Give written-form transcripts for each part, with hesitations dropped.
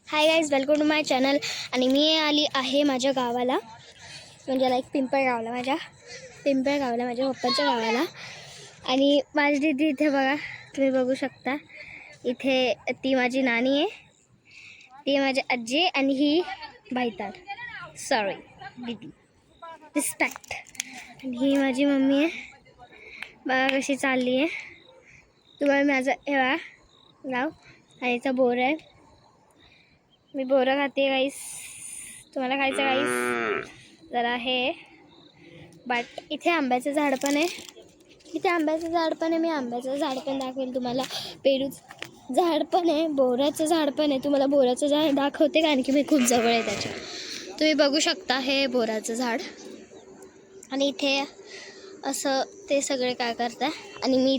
High guys, welcome to my channel. आणि मी आली आहे माझ्या गावाला, म्हणजे लाईक पिंपळगावला, माझ्या पप्पाच्या गावाला. आणि माझी दीदी इथे बघा, तुम्ही बघू शकता. इथे ती माझी नानी आहे, ती माझी आजी, आणि ही बाईताल, सॉरी दीदी, रिस्पेक्ट. आणि ही माझी मम्मी आहे. बघा कशी चालली आहे. तुम्हाला माझं हे बघा गाव, आणि इथं बोर आहे. मी बोरं खाते गाईस. तुम्हाला खायचं गाईस जरा हे. बट इथे आंब्याचं झाड पण आहे. मी आंब्याचं झाड पण दाखवेल तुम्हाला. पेरूचं झाड पण आहे, बोराचं झाड पण आहे. तुम्हाला बोराचं झाड दाखवते, कारण की मी खूप जवळ आहे त्याच्या. तुम्ही बघू शकता, हे बोराचं झाड. आणि इथे असं ते सगळे काय करताय. आणि मी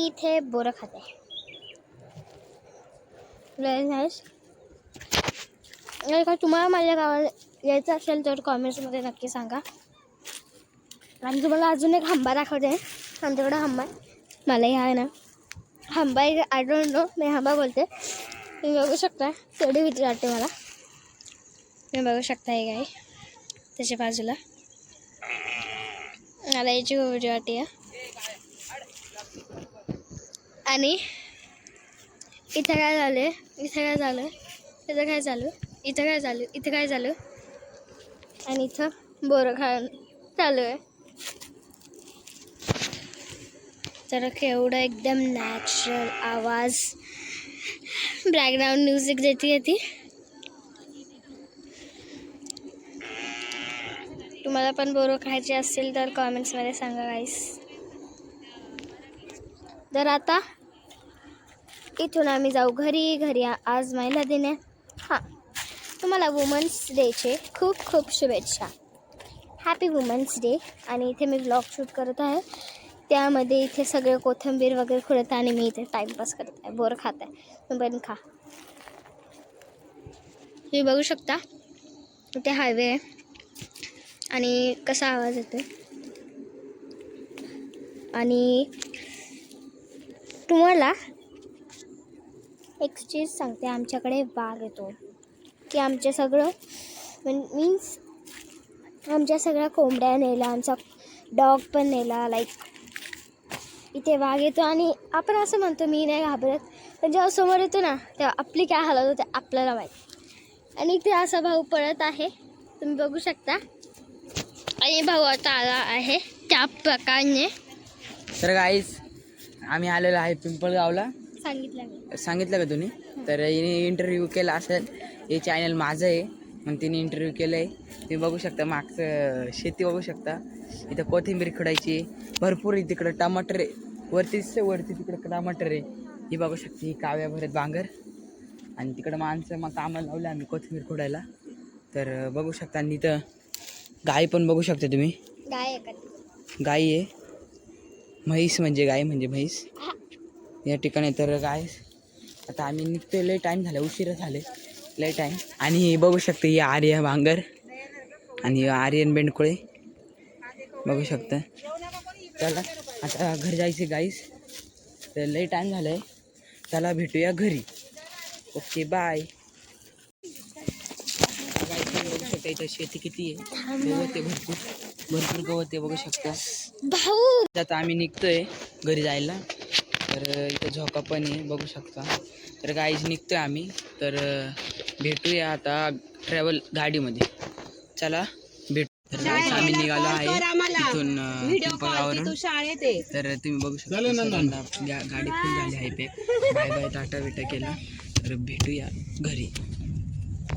इथे बोरं खाते. का तुम्हाला माझ्या गावाला यायचं असेल तर कॉमेंट्समध्ये नक्की सांगा. आणि तुम्हाला अजून एक आंबा दाखवते. आमच्याकडं आंबा मला आहे ना, आंबा आय डोंट नो, मी आंबा बोलते. तुम्ही बघू शकता, तेवढी भीती वाटते मला. तुम्ही बघू शकता हे काय त्याच्या बाजूला. मला याची खूप भीती वाटते. आणि इथं काय झालं, आणि इथं बोरं चालू आहे. तर केवढं एकदम नॅचरल आवाज, बॅकग्राऊंड म्युझिक देते ती. तुम्हाला पण बोरं खायचे असतील तर कॉमेंट्समध्ये सांगा गाईस. तर आता इथून आम्ही जाऊ घरी. आज महिला दिन आहे. हां, तुम्हाला वुमन्स डेचे खूप खूप शुभेच्छा. Happy women's day. आणि इथे मी ब्लॉग शूट करत आहे. त्यामध्ये इथे सगळे कोथिंबीर वगैरे खुडत आहे, आणि मी इथे टाईमपास करत आहे, बोर खात आहे. तुम्ही पण खा. तुम्ही बघू शकता, इथे हायवे आहे. आणि कसा आवाज येतो. आणि तुम्हाला एक चीज सांगते, आमच्याकडे वाघ येतो, की आमचे सगळं मीन्स आमच्या सगळ्या कोंबड्या नेला, आमचा डॉग पण नेला. लाईक इथे वाघ येतो, आणि आपण असं म्हणतो मी नाही घाबरत, पण जेव्हा समोर येतो ना, तेव्हा आपली काय हालत होते आपल्याला माहीत. आणि इथे असा भाऊ पळत आहे, तुम्ही बघू शकता. आणि भाऊ आता आला आहे त्या प्रकारे. तर गाईस, आम्ही आलेलो आहे पिंपळगावला. सांगितलं का तुम्ही? तर हिने इंटरव्ह्यू केला असेल. हे चॅनल माझं आहे, मग तिने इंटरव्ह्यू केलं आहे. तुम्ही बघू शकता, मागचं शेती बघू शकता. इथं कोथिंबीर खुडायची भरपूर आहे. तिकडं टमाटर आहे, वरती तिकडं टमाटर आहे. ही बघू शकते, ही काव्या भरत बांगर. आणि तिकडं माणसं मग कामाला लावलं आम्ही कोथिंबीर खुडायला. तर बघू शकता. आणि इथं गाय पण बघू शकता तुम्ही. गाय आहे, म्हैस म्हणजे गाय म्हणजे म्हैस या ठिकाणी. तर गाय आता आम्ही निघतो, लय टाईम झाला, उशिरा झाले लय टाईम. आणि बघू शकता, ही आर्य भांगर आणि आर्यन बेंडकुळे बघू शकता. चला आता घरी जायचे गाईस, तर लय टाईम झालं आहे. चला भेटूया घरी. Okay bye. बघू शकता इथं शेती किती आहे, गवत आहे, भरपूर गवत आहे बघू शकता. भाऊ आता आम्ही निघतोय घरी जायला. तर इथं झोका पण आहे बघू शकता. तर गाईज निघतोय आम्ही. तर भेटूया आता ट्रॅव्हल गाडीमध्ये. चला भेटू. तर गाईज आम्ही निघालो आहे इथून पिंपळगाववरून. तर तुम्ही बघू शकता गाडी फुल झाली आहे. बाय बाय टाटा बिटा केला. तर भेटूया घरी.